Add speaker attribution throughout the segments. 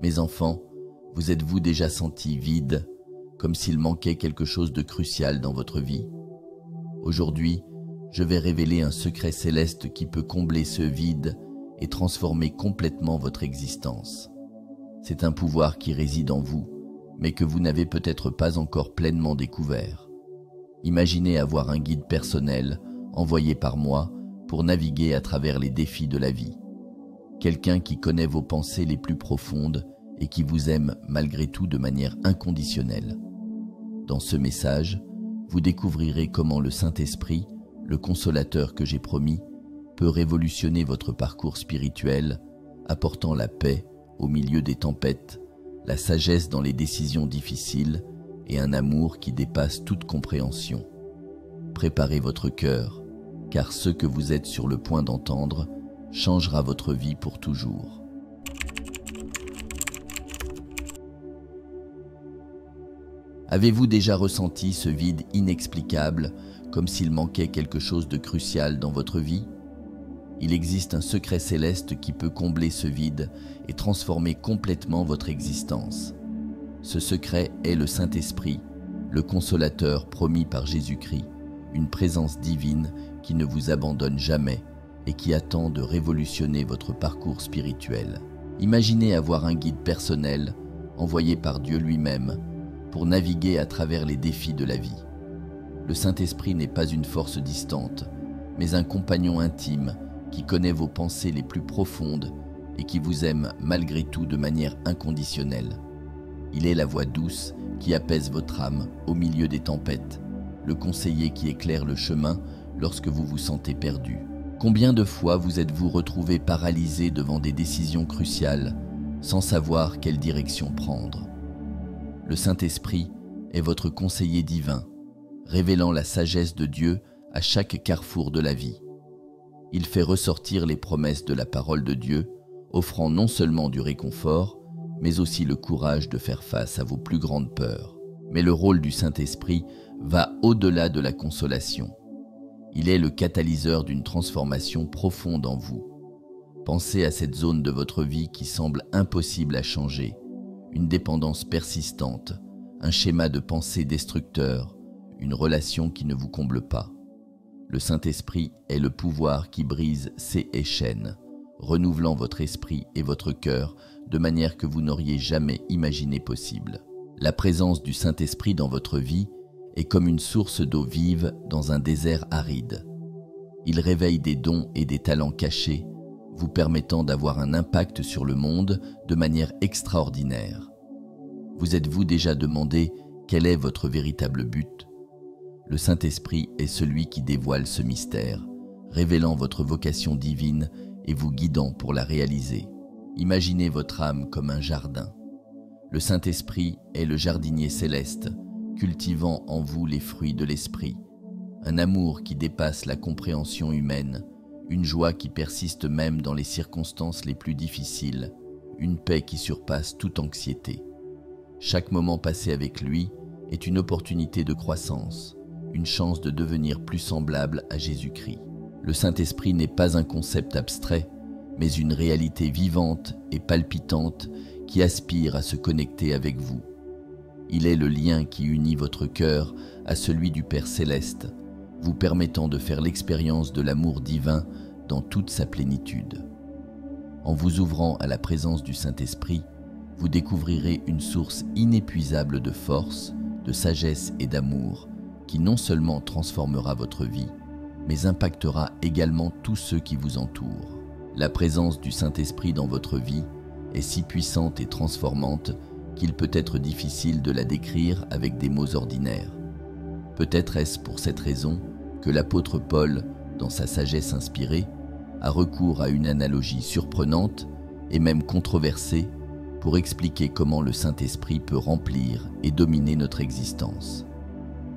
Speaker 1: Mes enfants, vous êtes-vous déjà sentis vides, comme s'il manquait quelque chose de crucial dans votre vie? Aujourd'hui, je vais révéler un secret céleste qui peut combler ce vide et transformer complètement votre existence. C'est un pouvoir qui réside en vous, mais que vous n'avez peut-être pas encore pleinement découvert. Imaginez avoir un guide personnel envoyé par moi pour naviguer à travers les défis de la vie. Quelqu'un qui connaît vos pensées les plus profondes et qui vous aime malgré tout de manière inconditionnelle. Dans ce message, vous découvrirez comment le Saint-Esprit, le consolateur que j'ai promis, peut révolutionner votre parcours spirituel, apportant la paix au milieu des tempêtes, la sagesse dans les décisions difficiles et un amour qui dépasse toute compréhension. Préparez votre cœur, car ce que vous êtes sur le point d'entendre changera votre vie pour toujours. Avez-vous déjà ressenti ce vide inexplicable, comme s'il manquait quelque chose de crucial dans votre vie? Il existe un secret céleste qui peut combler ce vide et transformer complètement votre existence. Ce secret est le Saint-Esprit, le consolateur promis par Jésus-Christ, une présence divine qui ne vous abandonne jamais et qui attend de révolutionner votre parcours spirituel. Imaginez avoir un guide personnel envoyé par Dieu lui-même pour naviguer à travers les défis de la vie. Le Saint-Esprit n'est pas une force distante, mais un compagnon intime qui connaît vos pensées les plus profondes et qui vous aime malgré tout de manière inconditionnelle. Il est la voix douce qui apaise votre âme au milieu des tempêtes, le conseiller qui éclaire le chemin lorsque vous vous sentez perdu. Combien de fois vous êtes-vous retrouvé paralysé devant des décisions cruciales, sans savoir quelle direction prendre? Le Saint-Esprit est votre conseiller divin, révélant la sagesse de Dieu à chaque carrefour de la vie. Il fait ressortir les promesses de la parole de Dieu, offrant non seulement du réconfort, mais aussi le courage de faire face à vos plus grandes peurs. Mais le rôle du Saint-Esprit va au-delà de la consolation. Il est le catalyseur d'une transformation profonde en vous. Pensez à cette zone de votre vie qui semble impossible à changer, une dépendance persistante, un schéma de pensée destructeur, une relation qui ne vous comble pas. Le Saint-Esprit est le pouvoir qui brise ces chaînes, renouvelant votre esprit et votre cœur de manière que vous n'auriez jamais imaginé possible. La présence du Saint-Esprit dans votre vie est comme une source d'eau vive dans un désert aride. Il réveille des dons et des talents cachés, vous permettant d'avoir un impact sur le monde de manière extraordinaire. Vous êtes-vous déjà demandé quel est votre véritable but? Le Saint-Esprit est celui qui dévoile ce mystère, révélant votre vocation divine et vous guidant pour la réaliser. Imaginez votre âme comme un jardin. Le Saint-Esprit est le jardinier céleste, cultivant en vous les fruits de l'Esprit. Un amour qui dépasse la compréhension humaine, une joie qui persiste même dans les circonstances les plus difficiles, une paix qui surpasse toute anxiété. Chaque moment passé avec lui est une opportunité de croissance, une chance de devenir plus semblable à Jésus-Christ. Le Saint-Esprit n'est pas un concept abstrait, mais une réalité vivante et palpitante qui aspire à se connecter avec vous. Il est le lien qui unit votre cœur à celui du Père Céleste, vous permettant de faire l'expérience de l'amour divin dans toute sa plénitude. En vous ouvrant à la présence du Saint-Esprit, vous découvrirez une source inépuisable de force, de sagesse et d'amour qui non seulement transformera votre vie, mais impactera également tous ceux qui vous entourent. La présence du Saint-Esprit dans votre vie est si puissante et transformante qu'il peut être difficile de la décrire avec des mots ordinaires. Peut-être est-ce pour cette raison que l'apôtre Paul, dans sa sagesse inspirée, a recours à une analogie surprenante et même controversée pour expliquer comment le Saint-Esprit peut remplir et dominer notre existence.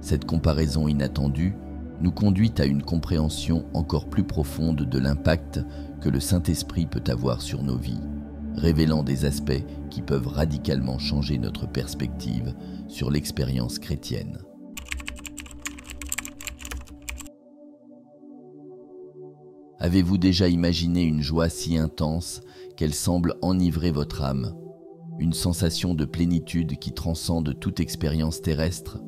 Speaker 1: Cette comparaison inattendue nous conduit à une compréhension encore plus profonde de l'impact que le Saint-Esprit peut avoir sur nos vies, révélant des aspects qui peuvent radicalement changer notre perspective sur l'expérience chrétienne. Avez-vous déjà imaginé une joie si intense qu'elle semble enivrer votre âme? une sensation de plénitude qui transcende toute expérience terrestre.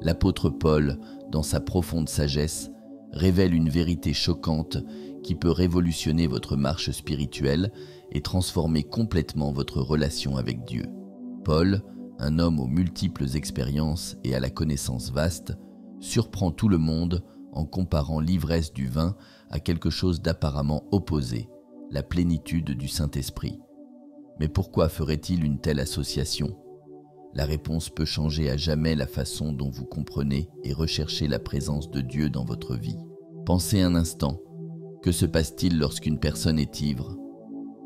Speaker 1: L'apôtre Paul, dans sa profonde sagesse, révèle une vérité choquante qui peut révolutionner votre marche spirituelle et transformer complètement votre relation avec Dieu. Paul, un homme aux multiples expériences et à la connaissance vaste, surprend tout le monde en comparant l'ivresse du vin à quelque chose d'apparemment opposé, la plénitude du Saint-Esprit. Mais pourquoi ferait-il une telle association ? La réponse peut changer à jamais la façon dont vous comprenez et recherchez la présence de Dieu dans votre vie. Pensez un instant, que se passe-t-il lorsqu'une personne est ivre ?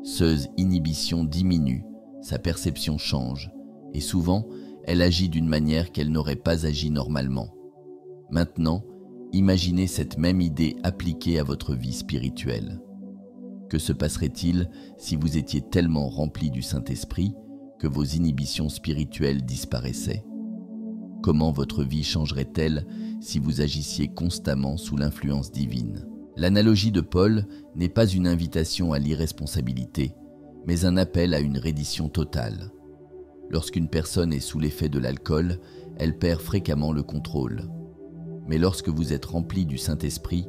Speaker 1: Ses inhibitions diminuent, sa perception change, et souvent, elle agit d'une manière qu'elle n'aurait pas agi normalement. Maintenant, imaginez cette même idée appliquée à votre vie spirituelle. Que se passerait-il si vous étiez tellement rempli du Saint-Esprit que vos inhibitions spirituelles disparaissaient ? Comment votre vie changerait-elle si vous agissiez constamment sous l'influence divine ? L'analogie de Paul n'est pas une invitation à l'irresponsabilité, mais un appel à une reddition totale. Lorsqu'une personne est sous l'effet de l'alcool, elle perd fréquemment le contrôle. Mais lorsque vous êtes rempli du Saint-Esprit,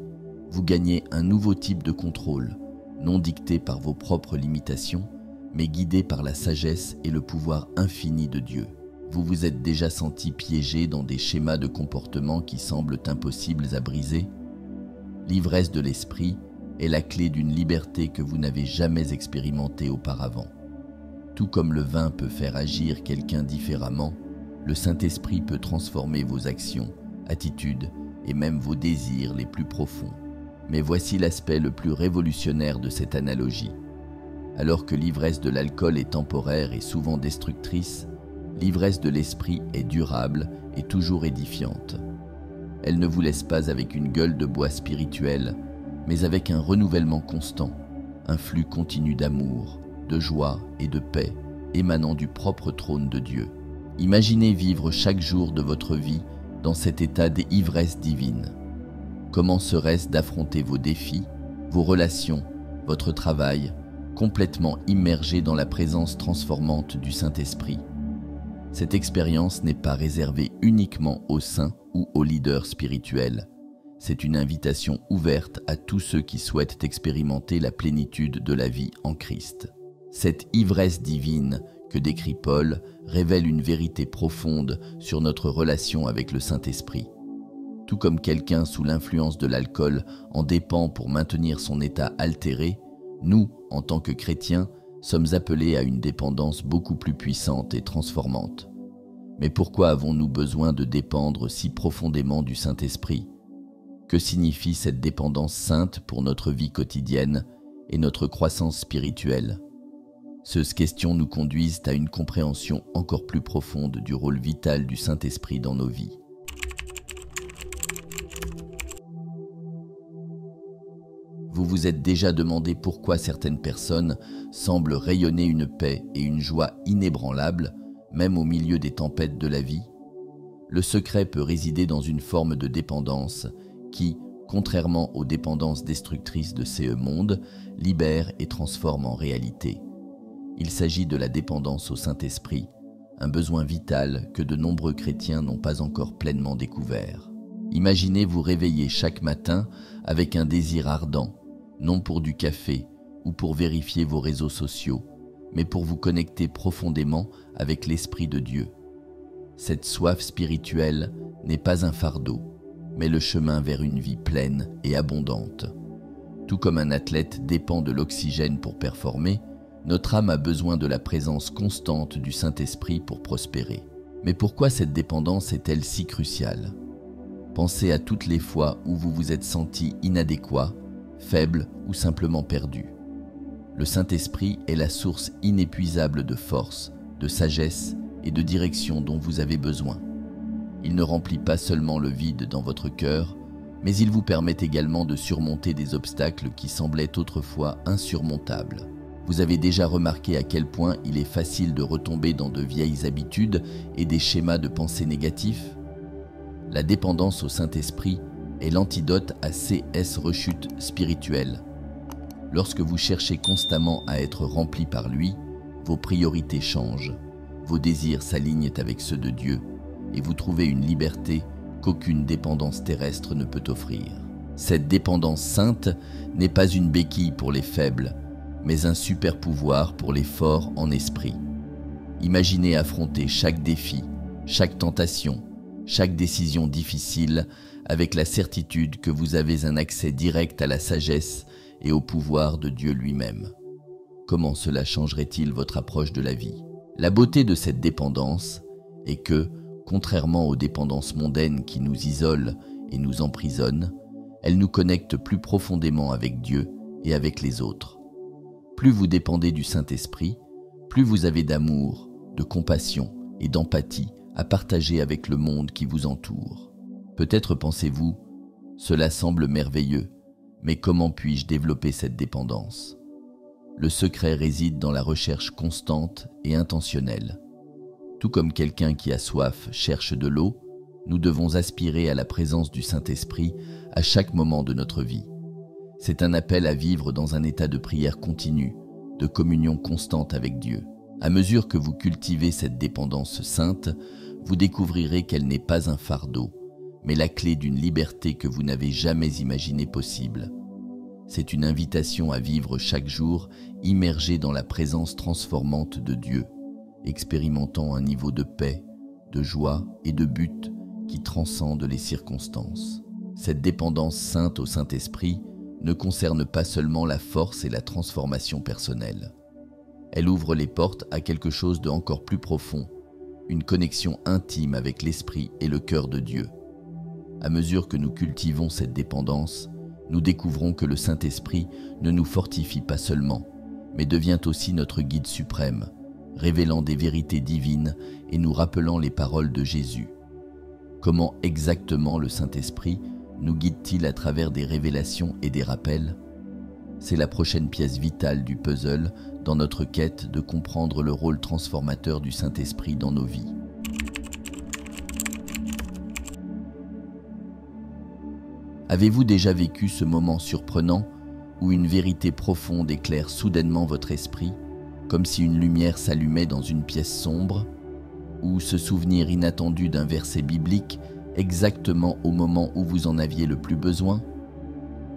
Speaker 1: vous gagnez un nouveau type de contrôle, non dicté par vos propres limitations, mais guidé par la sagesse et le pouvoir infini de Dieu. Vous vous êtes déjà senti piégé dans des schémas de comportement qui semblent impossibles à briser ? L'ivresse de l'esprit est la clé d'une liberté que vous n'avez jamais expérimentée auparavant. Tout comme le vin peut faire agir quelqu'un différemment, le Saint-Esprit peut transformer vos actions, attitudes et même vos désirs les plus profonds. Mais voici l'aspect le plus révolutionnaire de cette analogie. Alors que l'ivresse de l'alcool est temporaire et souvent destructrice, l'ivresse de l'esprit est durable et toujours édifiante. Elle ne vous laisse pas avec une gueule de bois spirituelle, mais avec un renouvellement constant, un flux continu d'amour, de joie et de paix émanant du propre trône de Dieu. Imaginez vivre chaque jour de votre vie dans cet état d'ivresse divine. Comment serait-ce d'affronter vos défis, vos relations, votre travail, complètement immergé dans la présence transformante du Saint-Esprit ? Cette expérience n'est pas réservée uniquement aux saints ou aux leaders spirituels. C'est une invitation ouverte à tous ceux qui souhaitent expérimenter la plénitude de la vie en Christ. Cette ivresse divine que décrit Paul révèle une vérité profonde sur notre relation avec le Saint-Esprit. Tout comme quelqu'un sous l'influence de l'alcool en dépend pour maintenir son état altéré, nous, en tant que chrétiens, sommes appelés à une dépendance beaucoup plus puissante et transformante. Mais pourquoi avons-nous besoin de dépendre si profondément du Saint-Esprit ? Que signifie cette dépendance sainte pour notre vie quotidienne et notre croissance spirituelle ? Ces questions nous conduisent à une compréhension encore plus profonde du rôle vital du Saint-Esprit dans nos vies. Vous vous êtes déjà demandé pourquoi certaines personnes semblent rayonner une paix et une joie inébranlables, même au milieu des tempêtes de la vie ? Le secret peut résider dans une forme de dépendance qui, contrairement aux dépendances destructrices de ces mondes, libère et transforme en réalité. Il s'agit de la dépendance au Saint-Esprit, un besoin vital que de nombreux chrétiens n'ont pas encore pleinement découvert. Imaginez vous réveiller chaque matin avec un désir ardent, non pour du café ou pour vérifier vos réseaux sociaux, mais pour vous connecter profondément avec l'Esprit de Dieu. Cette soif spirituelle n'est pas un fardeau, mais le chemin vers une vie pleine et abondante. Tout comme un athlète dépend de l'oxygène pour performer, notre âme a besoin de la présence constante du Saint-Esprit pour prospérer. Mais pourquoi cette dépendance est-elle si cruciale ? Pensez à toutes les fois où vous vous êtes senti inadéquat, faible ou simplement perdu. Le Saint-Esprit est la source inépuisable de force, de sagesse et de direction dont vous avez besoin. Il ne remplit pas seulement le vide dans votre cœur, mais il vous permet également de surmonter des obstacles qui semblaient autrefois insurmontables. Vous avez déjà remarqué à quel point il est facile de retomber dans de vieilles habitudes et des schémas de pensée négatifs ? La dépendance au Saint-Esprit est l'antidote à ces rechutes spirituelles. Lorsque vous cherchez constamment à être rempli par lui, vos priorités changent, vos désirs s'alignent avec ceux de Dieu et vous trouvez une liberté qu'aucune dépendance terrestre ne peut offrir. Cette dépendance sainte n'est pas une béquille pour les faibles, mais un super pouvoir pour les forts en esprit. Imaginez affronter chaque défi, chaque tentation, chaque décision difficile avec la certitude que vous avez un accès direct à la sagesse et au pouvoir de Dieu lui-même. Comment cela changerait-il votre approche de la vie? La beauté de cette dépendance est que, contrairement aux dépendances mondaines qui nous isolent et nous emprisonnent, elle nous connecte plus profondément avec Dieu et avec les autres. Plus vous dépendez du Saint-Esprit, plus vous avez d'amour, de compassion et d'empathie à partager avec le monde qui vous entoure. Peut-être pensez-vous, cela semble merveilleux, mais comment puis-je développer cette dépendance? Le secret réside dans la recherche constante et intentionnelle. Tout comme quelqu'un qui a soif cherche de l'eau, nous devons aspirer à la présence du Saint-Esprit à chaque moment de notre vie. C'est un appel à vivre dans un état de prière continue, de communion constante avec Dieu. À mesure que vous cultivez cette dépendance sainte, vous découvrirez qu'elle n'est pas un fardeau, mais la clé d'une liberté que vous n'avez jamais imaginée possible. C'est une invitation à vivre chaque jour immergé dans la présence transformante de Dieu, expérimentant un niveau de paix, de joie et de but qui transcende les circonstances. Cette dépendance sainte au Saint-Esprit ne concerne pas seulement la force et la transformation personnelle. Elle ouvre les portes à quelque chose de encore plus profond, une connexion intime avec l'Esprit et le cœur de Dieu. À mesure que nous cultivons cette dépendance, nous découvrons que le Saint-Esprit ne nous fortifie pas seulement, mais devient aussi notre guide suprême, révélant des vérités divines et nous rappelant les paroles de Jésus. Comment exactement le Saint-Esprit nous guide-t-il à travers des révélations et des rappels? C'est la prochaine pièce vitale du puzzle dans notre quête de comprendre le rôle transformateur du Saint-Esprit dans nos vies. Avez-vous déjà vécu ce moment surprenant où une vérité profonde éclaire soudainement votre esprit, comme si une lumière s'allumait dans une pièce sombre, ou ce souvenir inattendu d'un verset biblique exactement au moment où vous en aviez le plus besoin?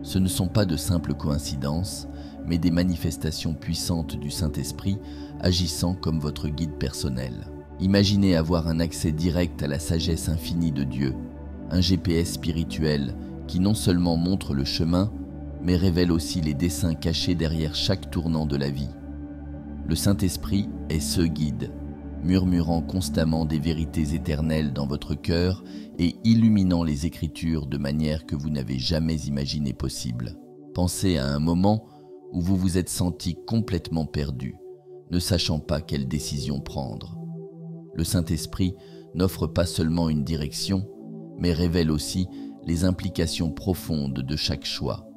Speaker 1: Ce ne sont pas de simples coïncidences, mais des manifestations puissantes du Saint-Esprit agissant comme votre guide personnel. Imaginez avoir un accès direct à la sagesse infinie de Dieu, un GPS spirituel qui non seulement montre le chemin, mais révèle aussi les desseins cachés derrière chaque tournant de la vie. Le Saint-Esprit est ce guide, murmurant constamment des vérités éternelles dans votre cœur et illuminant les Écritures de manière que vous n'avez jamais imaginé possible. Pensez à un moment où vous vous êtes senti complètement perdu, ne sachant pas quelle décision prendre. Le Saint-Esprit n'offre pas seulement une direction, mais révèle aussi les implications profondes de chaque choix.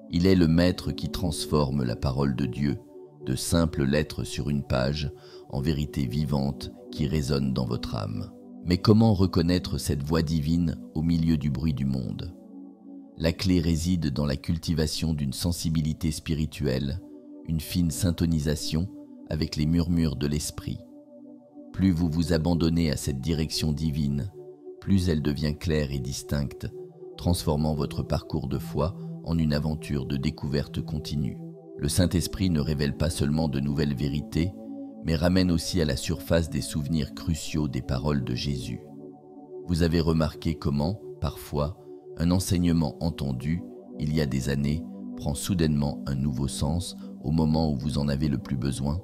Speaker 1: Il est le maître qui transforme la parole de Dieu, de simples lettres sur une page, en vérité vivante qui résonne dans votre âme. Mais comment reconnaître cette voix divine au milieu du bruit du monde? La clé réside dans la cultivation d'une sensibilité spirituelle, une fine syntonisation avec les murmures de l'esprit. Plus vous vous abandonnez à cette direction divine, plus elle devient claire et distincte, transformant votre parcours de foi en une aventure de découverte continue. Le Saint-Esprit ne révèle pas seulement de nouvelles vérités, mais ramène aussi à la surface des souvenirs cruciaux des paroles de Jésus. Vous avez remarqué comment, parfois, un enseignement entendu, il y a des années, prend soudainement un nouveau sens au moment où vous en avez le plus besoin?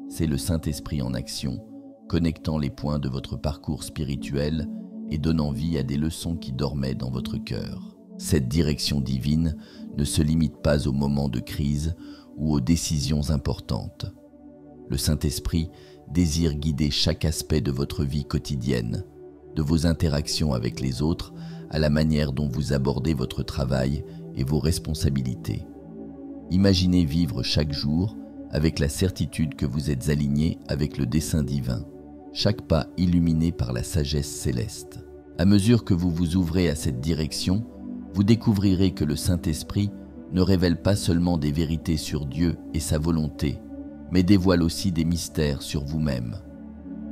Speaker 1: C'est le Saint-Esprit en action, connectant les points de votre parcours spirituel et donnant vie à des leçons qui dormaient dans votre cœur. Cette direction divine ne se limite pas aux moments de crise ou aux décisions importantes. Le Saint-Esprit désire guider chaque aspect de votre vie quotidienne, de vos interactions avec les autres à la manière dont vous abordez votre travail et vos responsabilités. Imaginez vivre chaque jour avec la certitude que vous êtes aligné avec le dessein divin, chaque pas illuminé par la sagesse céleste. À mesure que vous vous ouvrez à cette direction, vous découvrirez que le Saint-Esprit ne révèle pas seulement des vérités sur Dieu et sa volonté, mais dévoile aussi des mystères sur vous-même.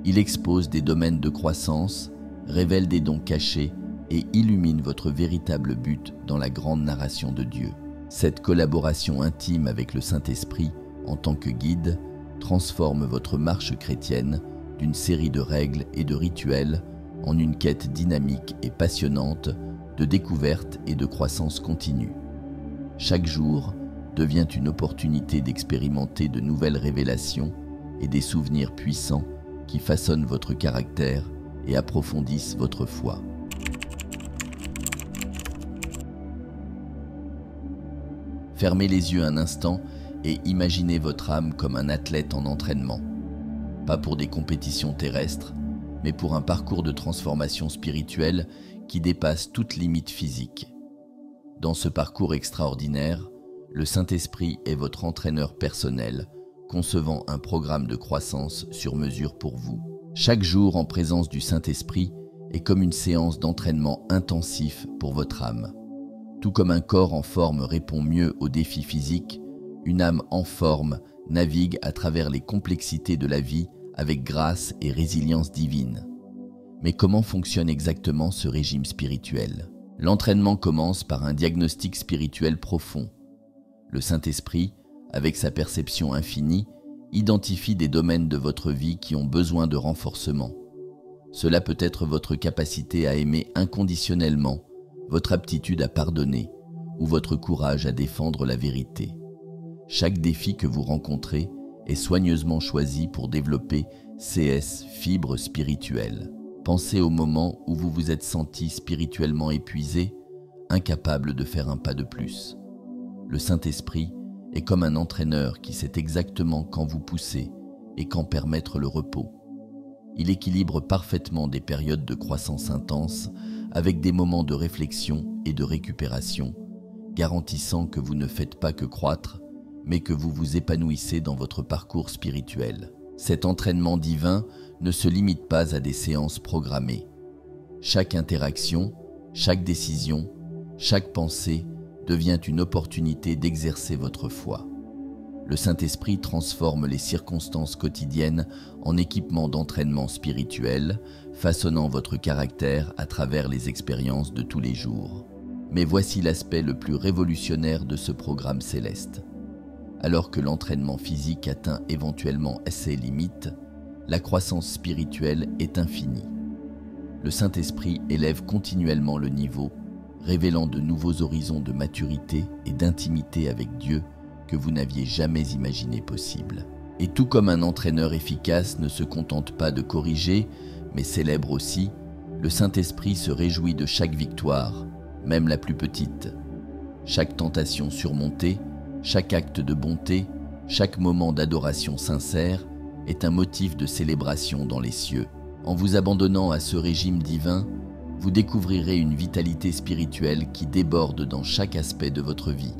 Speaker 1: Il expose des domaines de croissance, révèle des dons cachés et illumine votre véritable but dans la grande narration de Dieu. Cette collaboration intime avec le Saint-Esprit en tant que guide transforme votre marche chrétienne d'une série de règles et de rituels en une quête dynamique et passionnante de découverte et de croissance continue. Chaque jour devient une opportunité d'expérimenter de nouvelles révélations et des souvenirs puissants qui façonnent votre caractère et approfondissent votre foi. Fermez les yeux un instant et imaginez votre âme comme un athlète en entraînement. Pas pour des compétitions terrestres, mais pour un parcours de transformation spirituelle qui dépasse toute limite physique. Dans ce parcours extraordinaire, le Saint-Esprit est votre entraîneur personnel, concevant un programme de croissance sur mesure pour vous. Chaque jour en présence du Saint-Esprit est comme une séance d'entraînement intensif pour votre âme. Tout comme un corps en forme répond mieux aux défis physiques, une âme en forme navigue à travers les complexités de la vie avec grâce et résilience divine. Mais comment fonctionne exactement ce régime spirituel ? L'entraînement commence par un diagnostic spirituel profond. Le Saint-Esprit, avec sa perception infinie, identifie des domaines de votre vie qui ont besoin de renforcement. Cela peut être votre capacité à aimer inconditionnellement, votre aptitude à pardonner ou votre courage à défendre la vérité. Chaque défi que vous rencontrez est soigneusement choisi pour développer CS, fibres spirituelles. Pensez au moment où vous vous êtes senti spirituellement épuisé, incapable de faire un pas de plus. Le Saint-Esprit est comme un entraîneur qui sait exactement quand vous pousser et quand permettre le repos. Il équilibre parfaitement des périodes de croissance intense avec des moments de réflexion et de récupération, garantissant que vous ne faites pas que croître, mais que vous vous épanouissez dans votre parcours spirituel. Cet entraînement divin ne se limite pas à des séances programmées. Chaque interaction, chaque décision, chaque pensée devient une opportunité d'exercer votre foi. Le Saint-Esprit transforme les circonstances quotidiennes en équipement d'entraînement spirituel, façonnant votre caractère à travers les expériences de tous les jours. Mais voici l'aspect le plus révolutionnaire de ce programme céleste. Alors que l'entraînement physique atteint éventuellement ses limites, la croissance spirituelle est infinie. Le Saint-Esprit élève continuellement le niveau, révélant de nouveaux horizons de maturité et d'intimité avec Dieu que vous n'aviez jamais imaginé possible. Et tout comme un entraîneur efficace ne se contente pas de corriger, mais célèbre aussi, le Saint-Esprit se réjouit de chaque victoire, même la plus petite. Chaque tentation surmontée, chaque acte de bonté, chaque moment d'adoration sincère est un motif de célébration dans les cieux. En vous abandonnant à ce régime divin, vous découvrirez une vitalité spirituelle qui déborde dans chaque aspect de votre vie.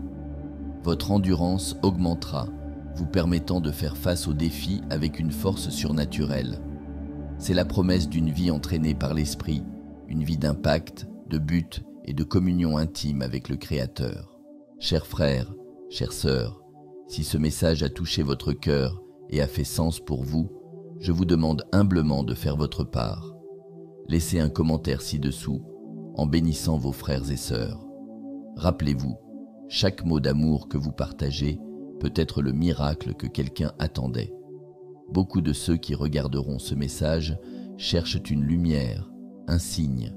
Speaker 1: Votre endurance augmentera, vous permettant de faire face aux défis avec une force surnaturelle. C'est la promesse d'une vie entraînée par l'Esprit, une vie d'impact, de but et de communion intime avec le Créateur. Chers frères, chères sœurs, si ce message a touché votre cœur et a fait sens pour vous, je vous demande humblement de faire votre part. Laissez un commentaire ci-dessous en bénissant vos frères et sœurs. Rappelez-vous, chaque mot d'amour que vous partagez peut être le miracle que quelqu'un attendait. Beaucoup de ceux qui regarderont ce message cherchent une lumière, un signe.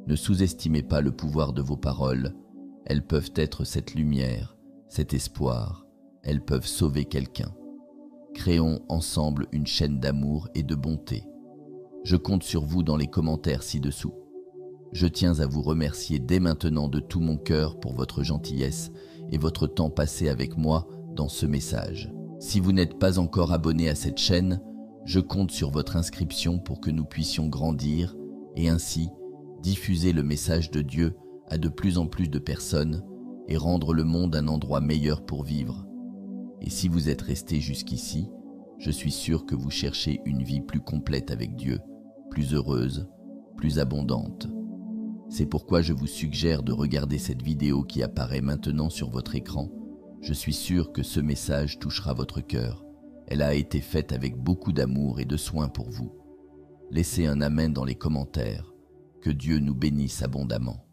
Speaker 1: Ne sous-estimez pas le pouvoir de vos paroles. Elles peuvent être cette lumière, cet espoir. Elles peuvent sauver quelqu'un. Créons ensemble une chaîne d'amour et de bonté. Je compte sur vous dans les commentaires ci-dessous. Je tiens à vous remercier dès maintenant de tout mon cœur pour votre gentillesse et votre temps passé avec moi dans ce message. Si vous n'êtes pas encore abonné à cette chaîne, je compte sur votre inscription pour que nous puissions grandir et ainsi diffuser le message de Dieu à de plus en plus de personnes et rendre le monde un endroit meilleur pour vivre. Et si vous êtes resté jusqu'ici, je suis sûr que vous cherchez une vie plus complète avec Dieu, plus heureuse, plus abondante. C'est pourquoi je vous suggère de regarder cette vidéo qui apparaît maintenant sur votre écran. Je suis sûr que ce message touchera votre cœur. Elle a été faite avec beaucoup d'amour et de soin pour vous. Laissez un amen dans les commentaires. Que Dieu nous bénisse abondamment.